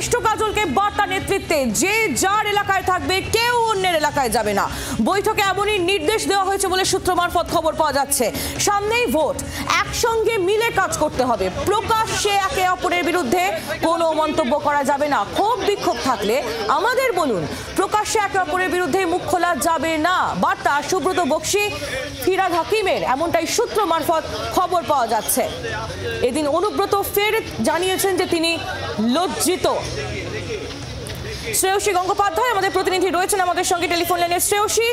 কেষ্ট কাজলকে বার্তা নেতৃত্বে যে যার এলাকায় থাকবে, কেউ অন্যের এলাকায় যাবে না। বৈঠকে এমনই নির্দেশ দেওয়া হয়েছে বলে সূত্র মারফত খবর পাওয়া যাচ্ছে। সামনেই ভোট, একসঙ্গে মিলে কাজ করতে হবে। প্রকাশ্যে একে অপরের বিরুদ্ধে কোনো মন্তব্য করা যাবে না। ক্ষোভ বিক্ষোভ থাকলে আমাদের বলুন, প্রকাশ্যে একে অপরের বিরুদ্ধে মুখ খোলা যাবে না। বার্তা সুব্রত বক্সী, ফিরহাদ হাকিমের, এমনটাই সূত্র মারফত খবর পাওয়া যাচ্ছে। এদিন অনুব্রত ফের জানিয়েছেন যে তিনি লজ্জিত। শ্রেয়সী গঙ্গোপাধ্যায় আমাদের প্রতিনিধি রয়েছেন আমাদের সঙ্গে টেলিফোন লাইনে। শ্রেয়সী,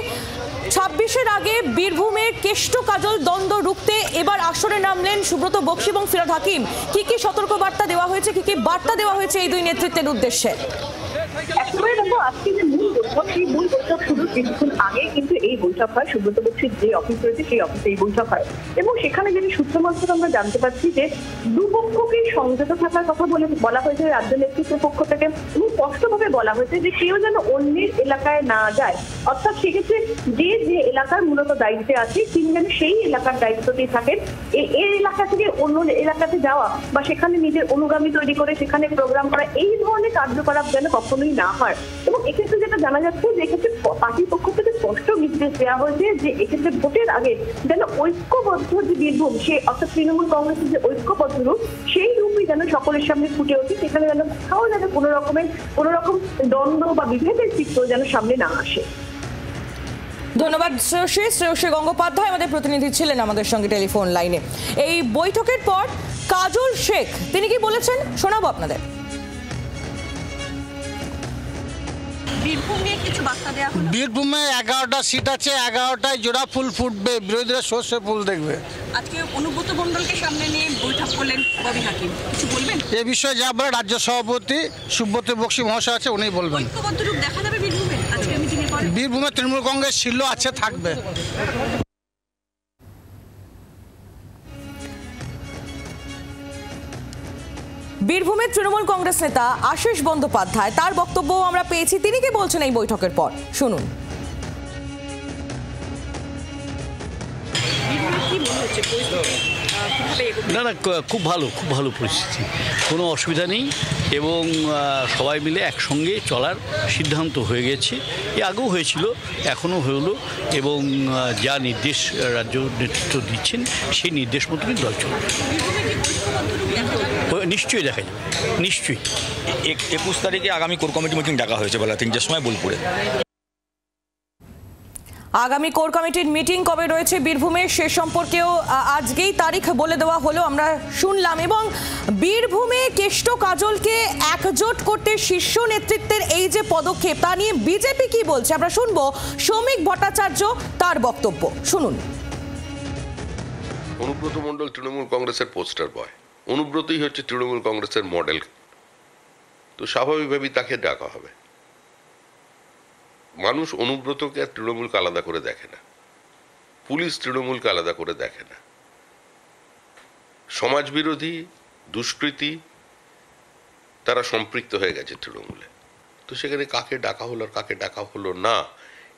26-এর আগে বীরভূমে কেষ্ট কাজল দ্বন্দ্ব রুখতে এবার আসরে নামলেন সুব্রত বক্সী এবং ফিরহাদ হাকিম। কি কি সতর্ক বার্তা দেওয়া হয়েছে, কি কি বার্তা দেওয়া হয়েছে এই দুই নেতৃত্বের উদ্দেশ্যে? একেবারে দেখো, আজকে যে মূল বৈঠক, সেই মূল বৈঠক শুরু কিছুক্ষণ আগে কিন্তু এই বৈঠক হয়। সুব্রত বক্সীর যে অফিস রয়েছে সেই অফিসে এই বৈঠক হয় এবং সেখানে যেটি সূত্র মারফত আমরা জানতে পারছি যে দুপক্ষকে সংযত থাকার কথা বলা হয়েছে রাজ্য নেতৃত্বের পক্ষ থেকে এবং স্পষ্টভাবে বলা হয়েছে যে কেউ যেন অন্যের এলাকায় না যায়। অর্থাৎ সেক্ষেত্রে যে যে এলাকার মূলত দায়িত্বে আছে তিনি যেন সেই এলাকার দায়িত্বতেই থাকেন। এই এলাকা থেকে অন্য এলাকাতে যাওয়া বা সেখানে নিজের অনুগামী তৈরি করে সেখানে প্রোগ্রাম করা, এই ধরনের কার্যকলাপ যেন কখনোই না হয়। এবং এক্ষেত্রে যেটা জানা যাচ্ছে যে এক্ষেত্রে পার্টির পক্ষ থেকে স্পষ্ট নির্দেশ দেওয়া হয়েছে যে এক্ষেত্রে ভোটের আগে যেন ঐক্যবদ্ধ যে বীরভূম, সে অর্থাৎ তৃণমূল কংগ্রেসের যে ঐক্যবদ্ধ রূপ, সেই রূপই যেন সকলের সামনে ফুটে ওঠে। সেখানে যেন কোথাও যেন কোনো রকম দ্বন্দ্ব বা বিভেদের চিত্র যেন সামনে না আসে। ধন্যবাদ শ্রেয়সী। শ্রেয়সী গঙ্গোপাধ্যায় আমাদের প্রতিনিধি ছিলেন আমাদের সঙ্গে টেলিফোন লাইনে। এই বৈঠকের পর কাজল শেখ তিনি কি বলেছেন শোনাবো আপনাদের। বীরভূমে 11টা সিট আছে, 11টায় জোড়া ফুল ফুটবে, বিরোধীরা সর্ষে ফুল দেখবে। আজকে অনুব্রত মণ্ডলকে সামনে নিয়ে বৈঠক করলেন ববি হাকিম, কিছু বলবেন এ বিষয়ে? যা বলে রাজ্য সভাপতি সুব্রত বক্সী মহাশয় আছে, উনিই বলবেন। ঐক্যবদ্ধ রূপ দেখা যাবে বীরভূমে আজকে মিটিংয়ের পরে? বীরভূমে তৃণমূল কংগ্রেস ছিল, আছে, থাকবে। বীরভূমের তৃণমূল কংগ্রেস নেতা আশিস বন্দ্যোপাধ্যায়, তার বক্তব্য আমরা পেয়েছি। তিনি কি বলছেন এই বৈঠকের পর, শুনুন। না না, খুব ভালো পরিস্থিতি, কোনো অসুবিধা নেই এবং সবাই মিলে একসঙ্গে চলার সিদ্ধান্ত হয়ে গেছে। এ আগেও হয়েছিল, এখনও হলো এবং যা নির্দেশ রাজ্য নেতৃত্ব দিচ্ছেন সেই নির্দেশ মতনই দল চলবে। নিশ্চয়ই দেখা যাবে, নিশ্চয়ই। 21 তারিখে আগামী কোর কমিটি মিটিং ডাকা হয়েছে বেলা 3টার সময় বোলপুরে। আগামী কোর কমিটির মিটিং কবে রয়েছে বীরভূমে সে সম্পর্কেও আজকেই তারিখ বলে দেওয়া হলো, আমরা শুনলাম। এবং বীরভূমে কেষ্ট কাজলকে একজোট করতে শীর্ষ নেতৃত্বের এই যে পদক্ষেপ, তা নিয়ে বিজেপি কি বলছে আমরা শুনবো। সৌমিক ভট্টাচার্য তার বক্তব্য শুনুন। অনুব্রত মণ্ডল তৃণমূল কংগ্রেসের পোস্টার বয়, অনুব্রতই হচ্ছে তৃণমূল কংগ্রেসের মডেল, তো স্বাভাবিকভাবেই তাকে ডাকা হবে। মানুষ অনুব্রতকে আর তৃণমূলকে আলাদা করে দেখে না, পুলিশ তৃণমূলকে আলাদা করে দেখে না। সমাজবিরোধী দুষ্কৃতি তারা সম্পৃক্ত হয়ে গেছে তৃণমূলে, তো সেখানে কাকে ডাকা হলো আর কাকে ডাকা হলো না,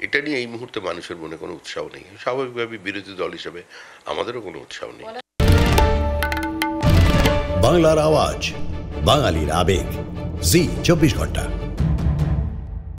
এটা নিয়ে এই মুহূর্তে মানুষের মনে কোনো উৎসাহ নেই। স্বাভাবিকভাবে বিরোধী দল হিসেবে আমাদেরও কোনো উৎসাহ নেই। বাংলার আওয়াজ, বাঙালির আবেগ, জি 24 ঘন্টা।